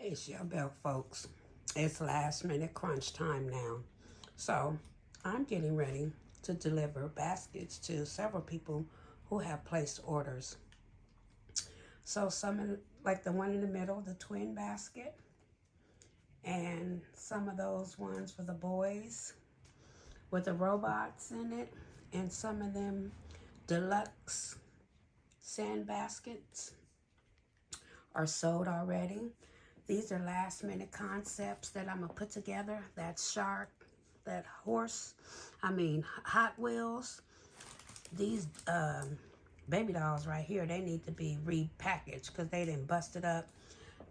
It's your belt, folks. It's last minute crunch time now. So I'm getting ready to deliver baskets to several people who have placed orders. So like the one in the middle, the twin basket, and some of those ones for the boys with the robots in it, and some of them deluxe sand baskets are sold already. These are last minute concepts that I'm going to put together. That shark, that horse, Hot Wheels. These baby dolls right here, they need to be repackaged because they didn't bust it up.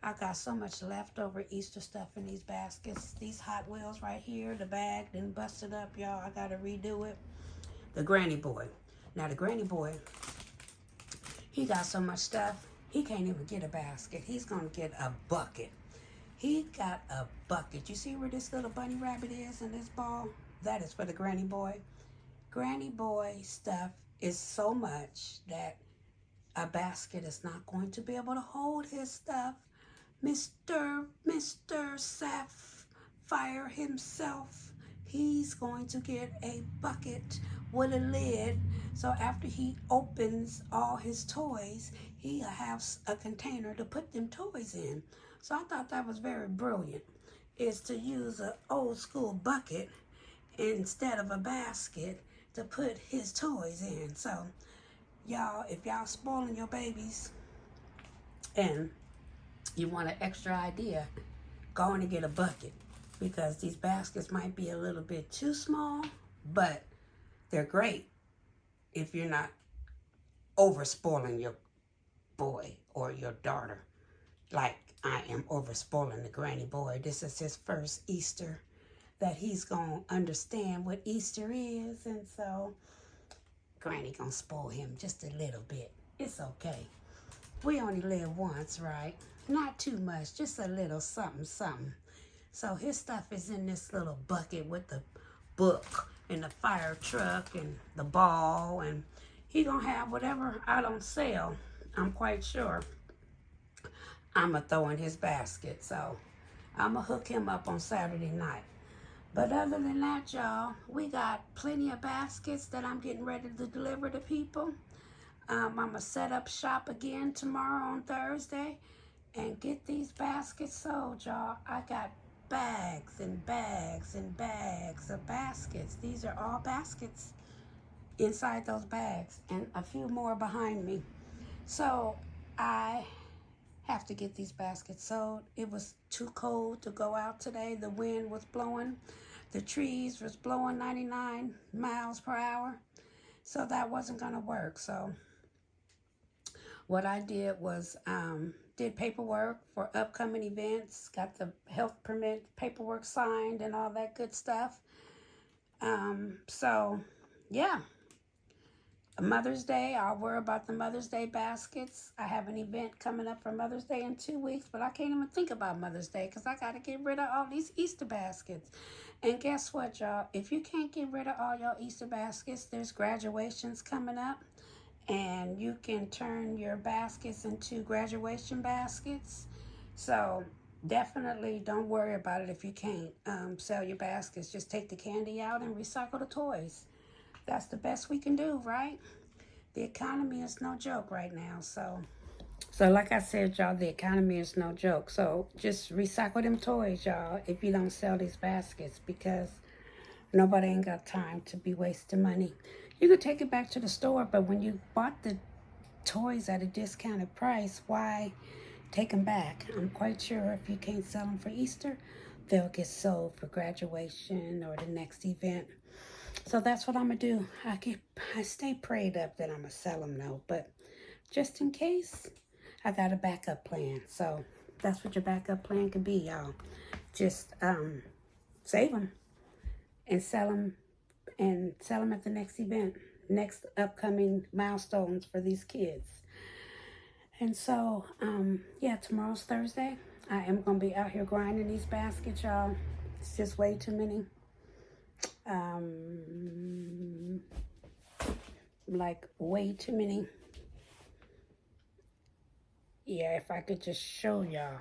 I got so much leftover Easter stuff in these baskets. These Hot Wheels right here, the bag didn't bust it up, y'all. I got to redo it. The Granny Boy. Now, the Granny Boy, he got so much stuff, he can't even get a basket. He's going to get a bucket. He got a bucket. You see where this little bunny rabbit is in this ball? That is for the Granny Boy. Granny Boy stuff is so much that a basket is not going to be able to hold his stuff. Mr. Sapphire himself, he's going to get a bucket with a lid. So after he opens all his toys, he'll have a container to put them toys in. So I thought that was very brilliant, is to use an old school bucket instead of a basket to put his toys in. So y'all, if y'all spoiling your babies and you want an extra idea, go in and get a bucket, because these baskets might be a little bit too small, but they're great if you're not over spoiling your boy or your daughter like I am over spoiling the Granny Boy. This is his first Easter that he's gonna understand what Easter is, and so Granny gonna spoil him just a little bit. It's okay. We only live once, right? Not too much, just a little something, something. So his stuff is in this little bucket with the book and the fire truck and the ball, and he gonna have whatever I don't sell. I'm quite sure I'm gonna throw in his basket. So I'm gonna hook him up on Saturday night. But other than that, y'all, we got plenty of baskets that I'm getting ready to deliver to people. I'm going to set up shop again tomorrow on Thursday and get these baskets sold, y'all. I got bags and bags and bags of baskets. These are all baskets inside those bags, and a few more behind me. So I have to get these baskets sold. It was too cold to go out today. The wind was blowing. The trees was blowing 99 miles per hour. So that wasn't going to work. So what I did was did paperwork for upcoming events, got the health permit paperwork signed and all that good stuff. So yeah, Mother's Day, I'll worry about the Mother's Day baskets. I have an event coming up for Mother's Day in 2 weeks, but I can't even think about Mother's Day because I got to get rid of all these Easter baskets. And guess what, y'all? If you can't get rid of all your Easter baskets, there's graduations coming up, and you can turn your baskets into graduation baskets. So definitely don't worry about it if you can't sell your baskets. Just take the candy out and recycle the toys. That's the best we can do, right? The economy is no joke right now. So like I said, y'all, the economy is no joke. So just recycle them toys, y'all, if you don't sell these baskets, because nobody ain't got time to be wasting money. You could take it back to the store, but when you bought the toys at a discounted price, why take them back? I'm quite sure if you can't sell them for Easter, they'll get sold for graduation or the next event. So that's what I'm going to do. I stay prayed up that I'm going to sell them though, but just in case, I got a backup plan. So that's what your backup plan could be, y'all. Just save them and sell them at the next event, next upcoming milestones for these kids. And so, yeah, tomorrow's Thursday. I am going to be out here grinding these baskets, y'all. It's just way too many. Like way too many. Yeah, if I could just show y'all.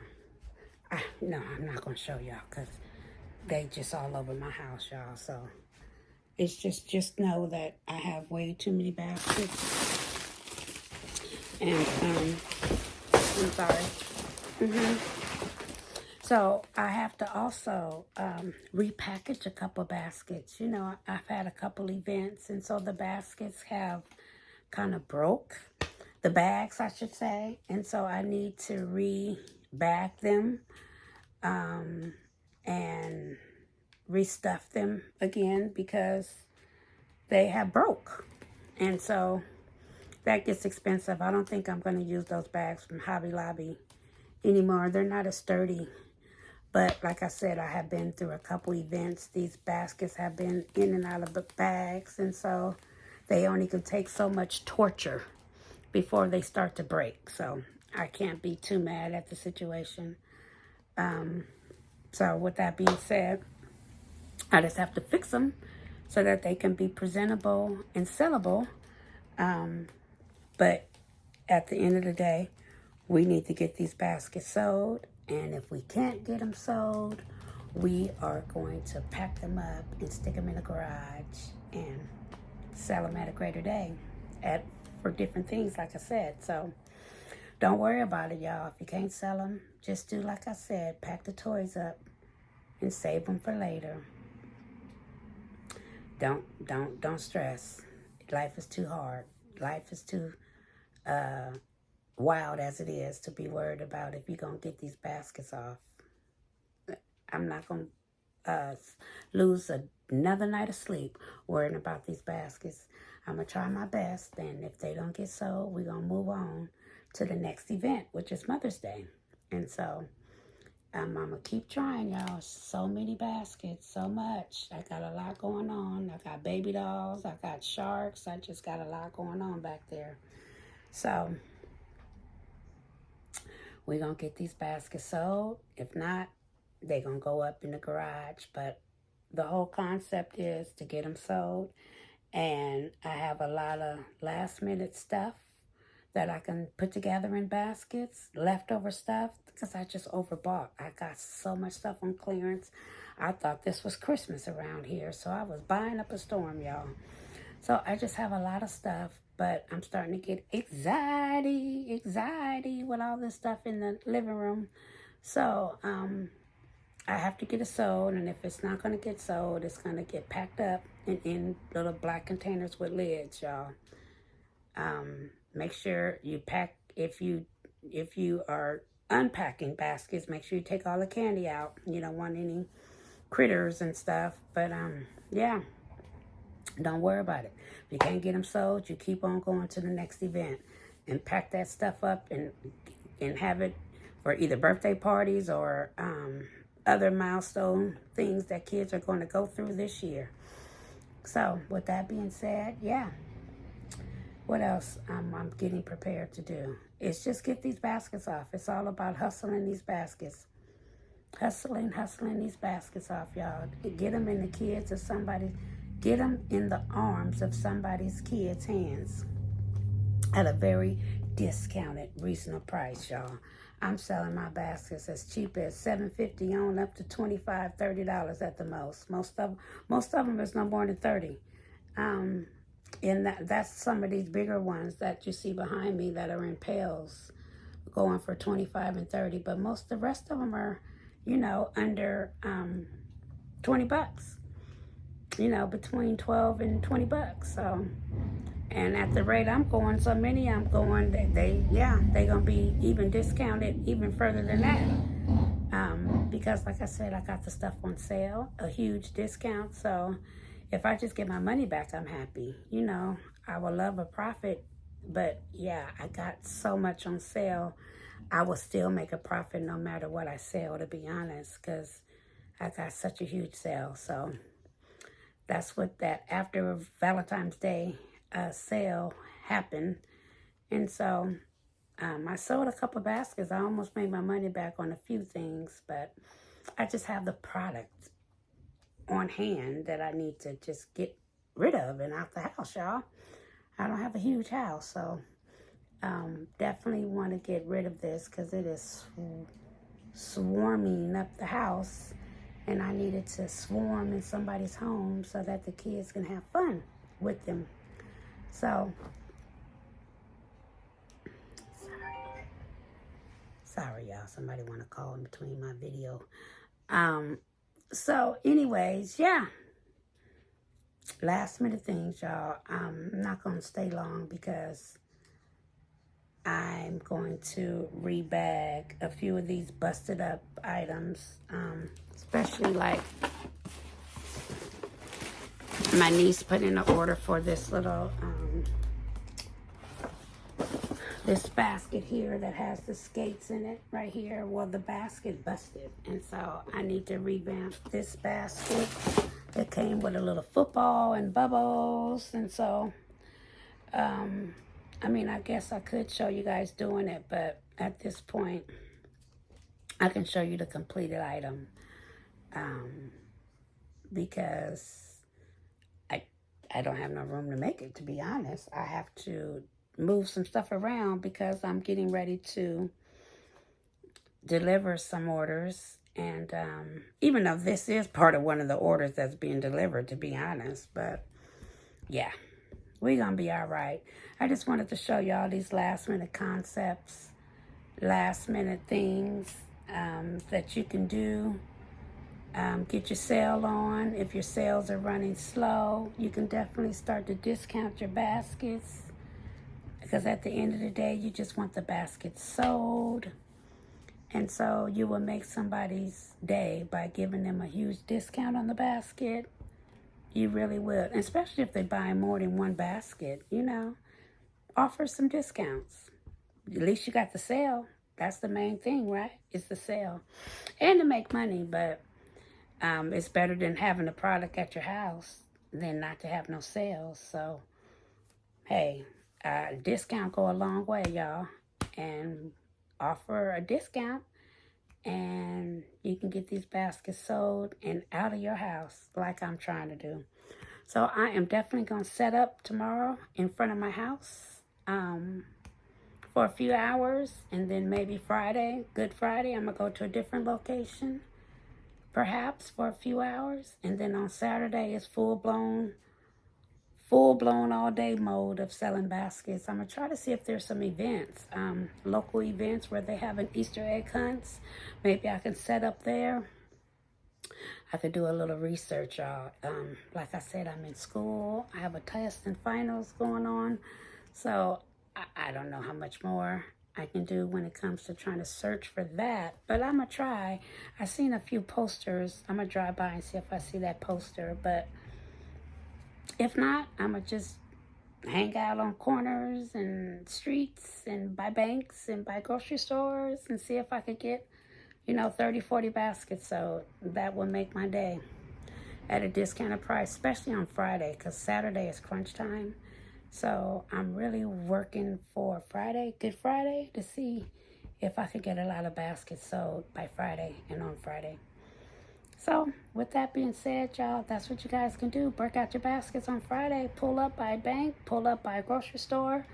No, I'm not going to show y'all because they just all over my house, y'all. So it's just know that I have way too many baskets. And, I'm sorry. So I have to also repackage a couple baskets. You know, I've had a couple events, and so the baskets have kind of broke. The bags, I should say. And so I need to re-bag them and restuff them again because they have broke. And so that gets expensive. I don't think I'm going to use those bags from Hobby Lobby anymore. They're not as sturdy. But like I said, I have been through a couple events. These baskets have been in and out of the bags. And so they only can take so much torture before they start to break. So I can't be too mad at the situation. So with that being said, I just have to fix them so that they can be presentable and sellable. But at the end of the day, we need to get these baskets sold. And if we can't get them sold, we are going to pack them up and stick them in the garage and sell them at a greater day for different things, like I said. So don't worry about it, y'all. If you can't sell them, just do like I said, pack the toys up and save them for later. Don't stress. Life is too hard. Life is too wild as it is to be worried about if you're going to get these baskets off. I'm not going to lose another night of sleep worrying about these baskets. I'm going to try my best, and if they don't get sold, we're going to move on to the next event, which is Mother's Day. And so I'm going to keep trying, y'all. So many baskets, so much. I got a lot going on. I got baby dolls. I got sharks. I just got a lot going on back there. So we're going to get these baskets sold. If not, they're going to go up in the garage. But the whole concept is to get them sold. And I have a lot of last minute stuff that I can put together in baskets, leftover stuff, because I just overbought. I got so much stuff on clearance. I thought this was Christmas around here, so I was buying up a storm, y'all. So I just have a lot of stuff, but I'm starting to get anxiety with all this stuff in the living room. So I have to get it sold, and if it's not going to get sold, it's going to get packed up and in little black containers with lids, y'all. Make sure you pack, if you are unpacking baskets, make sure you take all the candy out. You don't want any critters and stuff. But yeah, don't worry about it. If you can't get them sold, you keep on going to the next event and pack that stuff up and have it for either birthday parties or other milestone things that kids are going to go through this year. So with that being said, yeah. What else I'm getting prepared to do? It's just get these baskets off. It's all about hustling these baskets. Hustling these baskets off, y'all. Get them in the kids of somebody. Get them in the arms of somebody's kids' hands at a very discounted, reasonable price, y'all. I'm selling my baskets as cheap as $7.50 on up to $25, $30 at the most. Most of them is no more than $30. And that's some of these bigger ones that you see behind me that are in pails going for $25 and $30. But the rest of them are, under $20. Between $12 and $20. So, and at the rate I'm going, so many I'm going, they're going to be even discounted even further than that. Because like I said, I got the stuff on sale, a huge discount. So if I just get my money back, I'm happy. I would love a profit, but yeah, I got so much on sale. I will still make a profit no matter what I sell, to be honest, because I got such a huge sale. So that's what that after Valentine's Day sale happened. And so I sold a couple baskets. I almost made my money back on a few things, but I just have the product on hand that I need to just get rid of and out the house, y'all. I don't have a huge house, so definitely want to get rid of this because it is swarming up the house, and I needed to swarm in somebody's home so that the kids can have fun with them. So, sorry y'all, somebody want to call in between my video. So anyways, yeah, last minute things, y'all. I'm not going to stay long because I'm going to rebag a few of these busted up items, especially like my niece put in an order for this little, this basket here that has the skates in it right here. Well, the basket busted, and so I need to revamp this basket. It came with a little football and bubbles, and so, I mean, I guess I could show you guys doing it, but at this point, I can show you the completed item, because I don't have no room to make it, to be honest. I have to move some stuff around because I'm getting ready to deliver some orders. And even though this is part of one of the orders that's being delivered, to be honest, but yeah, we're going to be all right. I just wanted to show y'all these last minute concepts, last minute things that you can do. Get your sale on. If your sales are running slow, you can definitely start to discount your baskets, because at the end of the day, you just want the basket sold. And so you will make somebody's day by giving them a huge discount on the basket. You really will, and especially if they buy more than one basket, you know, offer some discounts. At least you got the sale. That's the main thing, right? It's the sale. And to make money, but it's better than having a product at your house than not to have no sales. So, hey, discount go a long way, y'all. And offer a discount, and you can get these baskets sold and out of your house like I'm trying to do. So I am definitely going to set up tomorrow in front of my house for a few hours, and then maybe Friday, Good Friday, I'm going to go to a different location, perhaps for a few hours, and then on Saturday is full-blown all-day mode of selling baskets. I'm going to try to see if there's some events, local events where they have an Easter egg hunts. Maybe I can set up there. I could do a little research, y'all. Like I said, I'm in school. I have a test and finals going on. So I don't know how much more I can do when it comes to trying to search for that. But I'm going to try. I seen a few posters. I'm going to drive by and see if I see that poster. But if not, I'm going to just hang out on corners and streets and by banks and by grocery stores and see if I could get, 30, 40 baskets. So that will make my day at a discounted price, especially on Friday, because Saturday is crunch time. So I'm really working for Friday, Good Friday, to see if I could get a lot of baskets sold by Friday and on Friday. So with that being said, y'all, that's what you guys can do. Break out your baskets on Friday. Pull up by a bank, pull up by a grocery store.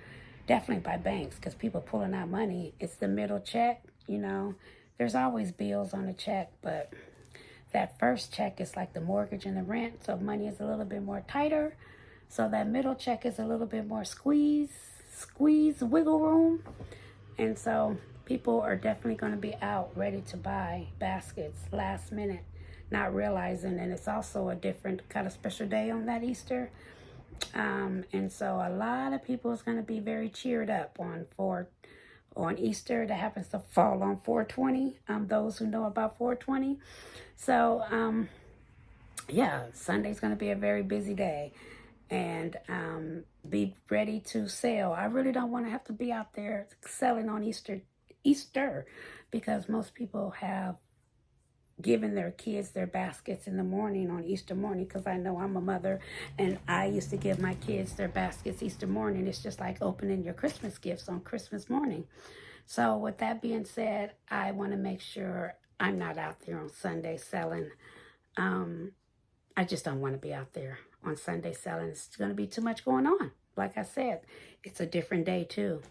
Definitely by banks, because people pulling out money. It's the middle check, There's always bills on the check, but that first check is like the mortgage and the rent, so money is a little bit more tighter. So that middle check is a little bit more squeeze, wiggle room. And so people are definitely going to be out ready to buy baskets last minute, not realizing. And it's also a different kind of special day on that Easter. And so a lot of people is going to be very cheered up on Easter. That happens to fall on 4/20. Those who know about 4/20. So, yeah, Sunday's going to be a very busy day. And be ready to sell. I really don't want to have to be out there selling on Easter, because most people have given their kids their baskets in the morning on Easter morning, because I know I'm a mother and I used to give my kids their baskets Easter morning. It's just like opening your Christmas gifts on Christmas morning. So with that being said, I want to make sure I'm not out there on Sunday selling. I just don't want to be out there on Sunday selling. It's going to be too much going on. Like I said, it's a different day too.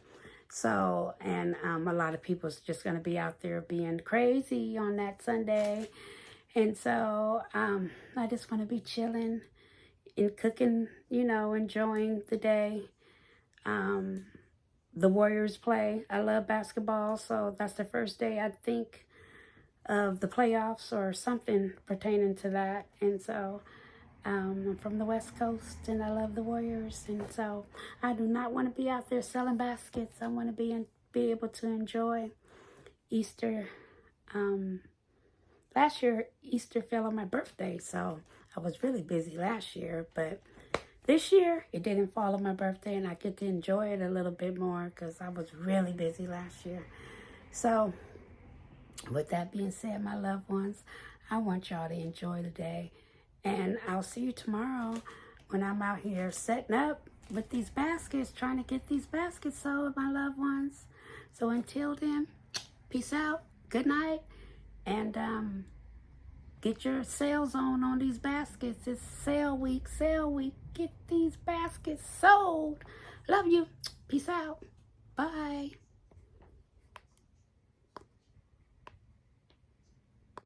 So, and a lot of people's just going to be out there being crazy on that Sunday. And so I just want to be chilling and cooking, you know, enjoying the day. The Warriors play. I love basketball, so that's the first day I think of the playoffs or something pertaining to that. And so I'm from the West Coast, and I love the Warriors. And so I do not want to be out there selling baskets. I want to be able to enjoy Easter. Last year, Easter fell on my birthday, so I was really busy last year. But this year, it didn't fall on my birthday, and I get to enjoy it a little bit more because I was really busy last year. So, with that being said, my loved ones, I want y'all to enjoy the day. And I'll see you tomorrow when I'm out here setting up with these baskets, trying to get these baskets sold, my loved ones. So until then, peace out, good night, and get your sales on these baskets. It's sale week, sale week. Get these baskets sold. Love you. Peace out. Bye.